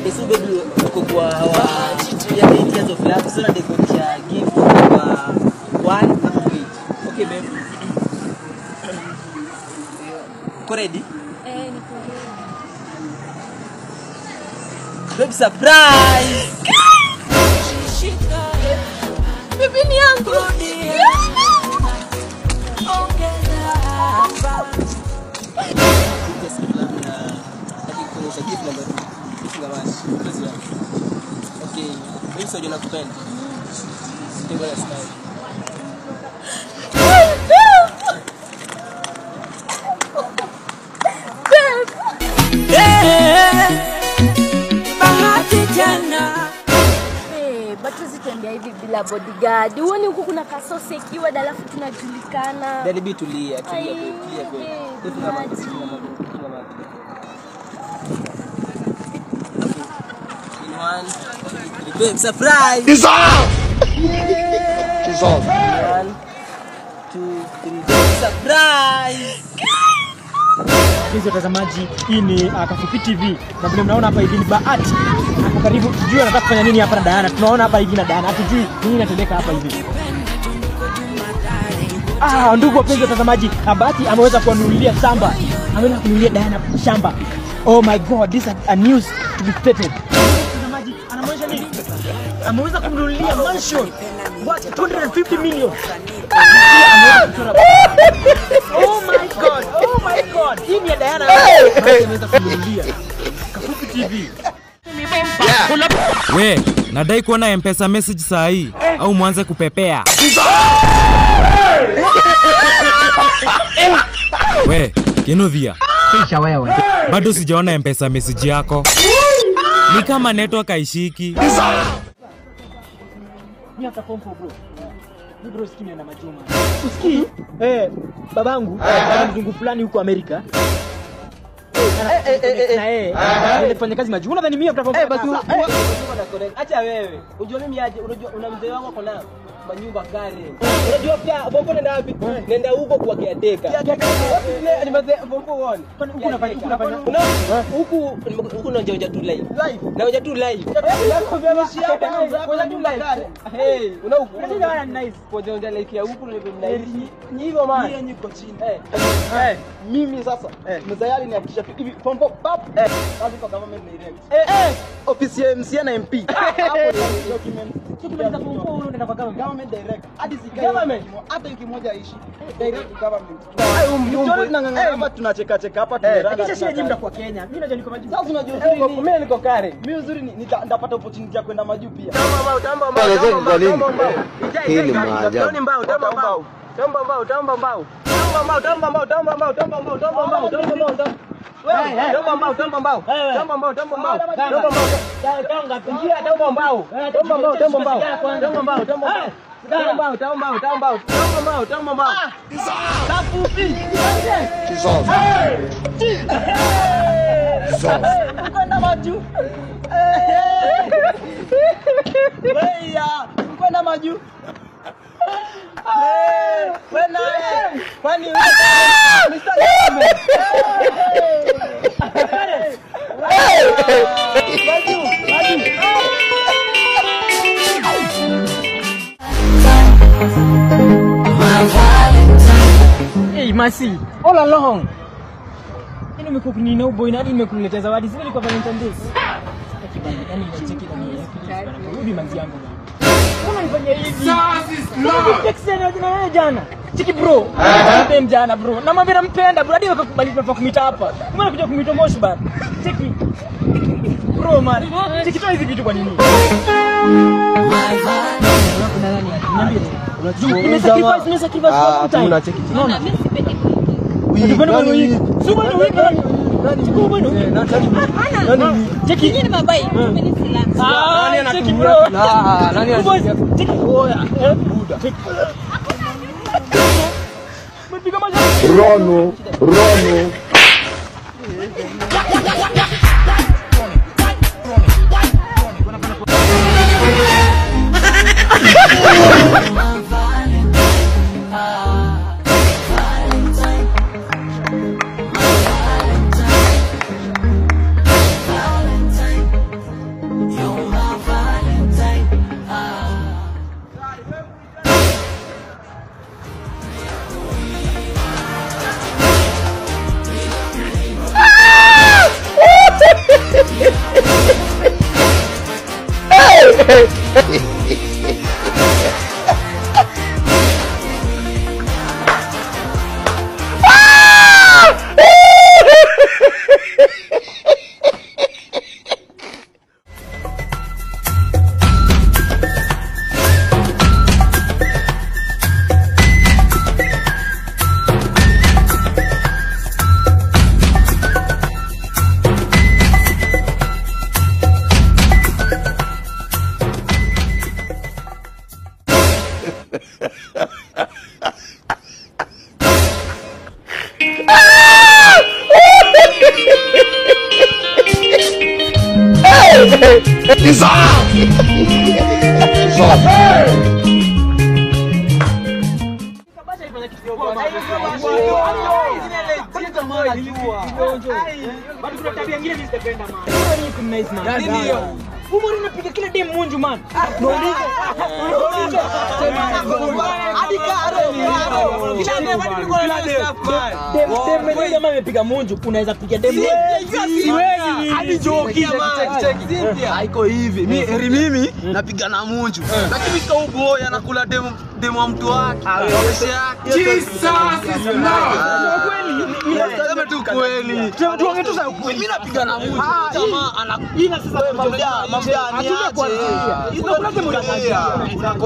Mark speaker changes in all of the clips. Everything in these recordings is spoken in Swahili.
Speaker 1: Yesu baby uko kwa ya 8 years of love so na dekocha gift kwa 1 week. Okay babe. Uko ready?
Speaker 2: Niko ready.
Speaker 1: Baby surprise.
Speaker 2: Bibi ni yangu.
Speaker 1: Okay, mimi sio jina kupenda. Tengo la style.
Speaker 2: Bahati jana. Batu zitembea hivi bila bodyguard. Uone huku kuna kasosi ikiwa dalafu tunajulikana.
Speaker 1: Daddy B tulia kwa. Babe, surprise!
Speaker 3: It's off! It's off.
Speaker 1: 1, 2, 3, surprise!
Speaker 4: Hizo watazamaji, hii ni Kafupi TV. Na vile mnaona hapa hivi ni Bahati. Hapo karibu tujue anataka kufanya nini hapa na Diana. Tunaona hapa hivi na Diana. Hatujui nini inatendeka hapa hivi. Ndugu wapenzi watazamaji, Bahati ameweza kuanunulia shamba. Ameweza kununulia Diana shamba. Oh my god, this is a news to be stated. Watazamaji, anamwonyesha nini? Ameweza kumnunulia mansion worth 250 million. Oh my god, oh my god. Hii ni Diana ameweza kununulia Kafupi TV.
Speaker 5: We, nadai kuona M-Pesa message saa hii au mwanze kupepea. We, Kinovia.
Speaker 4: Kisha wewe.
Speaker 5: Bado sijaona M-Pesa message yako. Ni kama network haishiki.
Speaker 4: Ni hata form for bro. Ni bro sikini na majuma. Usikii? Babangu ana mzungu fulani huko Amerika. Anafanya kazi majuma. Unadhani mimi mtafanya basi
Speaker 1: Acha wewe. Unajua mimi aje, unajua una mzee wangu ako na manyumba gari. Unajua pia bongo nenda wapi? Nenda huko kwa kiateka. Ni mzee bongo one.
Speaker 4: huku unafanya
Speaker 1: Huku unaonja tu live. Naonja tu live. Hey, una huku.
Speaker 4: nice.
Speaker 1: Kuonja like ya huku ni ni hivyo man. Yeye niko chini.
Speaker 6: Mimi sasa mzayali ni hakikisha hivi pompo pap kazi kwa government direct. Ofisi ya MC na MP. Hapo ni document.
Speaker 4: Tukimaliza form 4 unaenda kwa
Speaker 6: Government direct. Hadi sikai.
Speaker 1: Government
Speaker 6: Hata wiki moja ishi. Direct government. Tunang'ang'ana hapa tunacheka cheka hapa tumerana.
Speaker 4: kisha shida nyingi kwa Kenya. Mimi najua niko majuu.
Speaker 6: Sasa unajua uzuri ni mimi niko kare. Mimi uzuri ni nitapata opportunity ya kwenda majuu pia.
Speaker 3: Hii ni maajabu.
Speaker 6: Kwenda maju. Kwenda kwani
Speaker 4: Hey Masi, all along. Mimi nimekuwa kunina boy na hadi nimekuletea zawadi zile kwa Valentine Day. Yaani nacheki na rudi manzi yangu. Mbona nifanyia hivi? Sasa na wewe jana. Chiki bro. Mpe mjana bro. Na mwambie nampenda bro. Hadi wakakubali tunafaa kumita hapa. Mbona kuja kumita Moshi bana? Chiki. Bro man. Chiki toa hizi vitu kwa nini? Kuna nani? Niambie. Unajua nimesacrifice for time.
Speaker 6: unacheki.
Speaker 4: Unaona? Cheki ni mabai. Cheki bro.
Speaker 6: Nani anacheki?
Speaker 4: Cheki oya. Cheki. Mpiga maji.
Speaker 3: Rono.
Speaker 4: Umuri unapiga kila dem munju man. Dem amepiga munju, unaweza piga dem. Siwezi. Hadi joki man.
Speaker 6: Haiko hivi. Mimi napiga na munju. Lakini cowboy anakula demo wa mtu wake. Jesus is Lord. Kweli. Sema tu kweli. Tuongee tu sasa kweli. Mimi napiga na munju. Jamaa anakuina sasa mamjani aje. Unakula demo ya.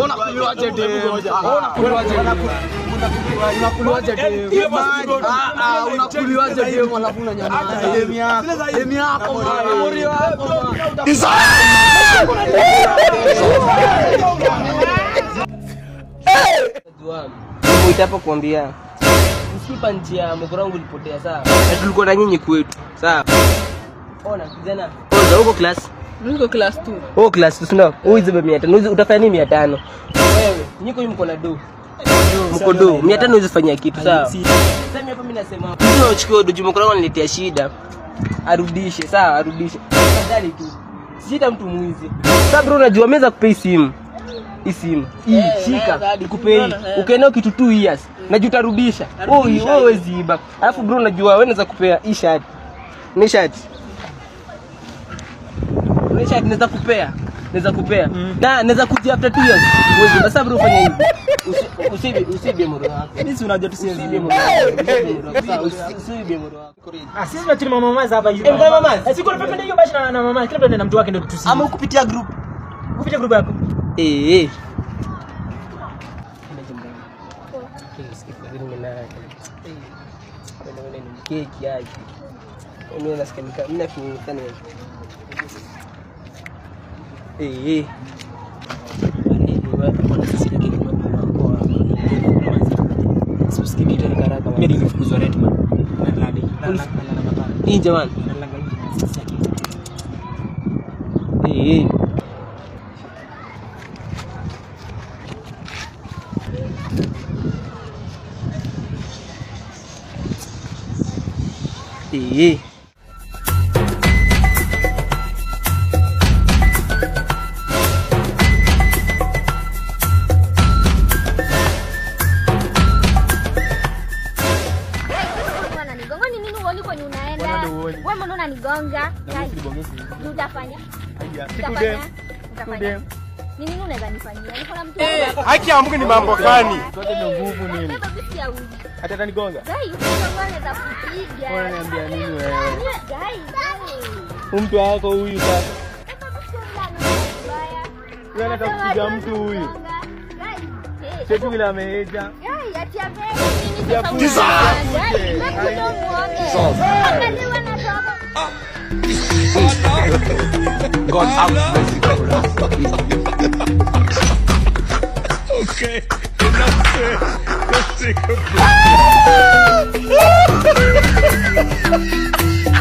Speaker 6: Unakuliwaje demo? Unakuliwaje demo? Unakuliwaje demo? Unakuliwaje demo alafu unanyamaza. Demo yako mori wako.
Speaker 1: Nitapo kuambia msipa njia mkora wangu ulipotea sawa. Na tulikuwa na nyinyi kwetu. Sawa. Ona kijana. Oza uko class.
Speaker 2: Niko class 2.
Speaker 1: Oh class 2 ndio. Uizibe 500. Utafanya nini 500? Wewe, niko hivi mko na do. Mko do. 500 uzifanyia kitu sawa. Sasa mimi hapa mimi nasema ndio uchukue do mkora wangu niletea shida. Arudishe sawa, arudishe. Tafadhali tu. Sita mtu mwizi. Sasa bro unajua meza kupei simu. Isimu. Shika nikupe hii. Ukaenda kitu 2 years. Najua utarudisha. Wewe ziba. Alafu bro unajua wewe unaweza kupea hii shati. Ni shati. Ni shati naweza kupea. Na naweza kutia after 2 years. Wewe basi bro fanya hivi. Usibe moro wako.
Speaker 4: Yaani si unajua tusiende.
Speaker 1: Usibe moro wako. Usibe moro wako.
Speaker 4: Sisi tunatuma mama hapa hivi. Mama. Siku tunapenda hiyo bashi na mama. Kila mtu ana mtu wake ndio tusi.
Speaker 6: Ama kupitia group.
Speaker 4: Kupitia group yako.
Speaker 1: Keki aje. Mimi nasikia mimi nafikiria
Speaker 4: Mimi nilifukuzwa red man.
Speaker 1: Hii jamani.
Speaker 2: Wewe mbona unanigonga? Utafanya? Utafanya? Ni nini unaweza nifanyia? Niko na mtu wangu.
Speaker 3: Haki ya Mungu ni mambo gani?
Speaker 4: Sote ndio nguvu nini?
Speaker 2: Beba bisi ya uji.
Speaker 4: Hata atanigonga.
Speaker 2: Gai, unaweza kupiga.
Speaker 4: Unaniambia nini wewe?
Speaker 2: Gai.
Speaker 4: Mtu wako huyu sasa.
Speaker 2: Beba bisi ya mbaya.
Speaker 4: Wewe unataka kupiga mtu huyu.
Speaker 2: Gai.
Speaker 4: Sio vile ameheja.
Speaker 2: Gai, atia mbele. Nini sasa? Gai, mbona muone? Angaliwa na toba.
Speaker 3: God have mercy.
Speaker 7: Okay, enough said. Let's take a break.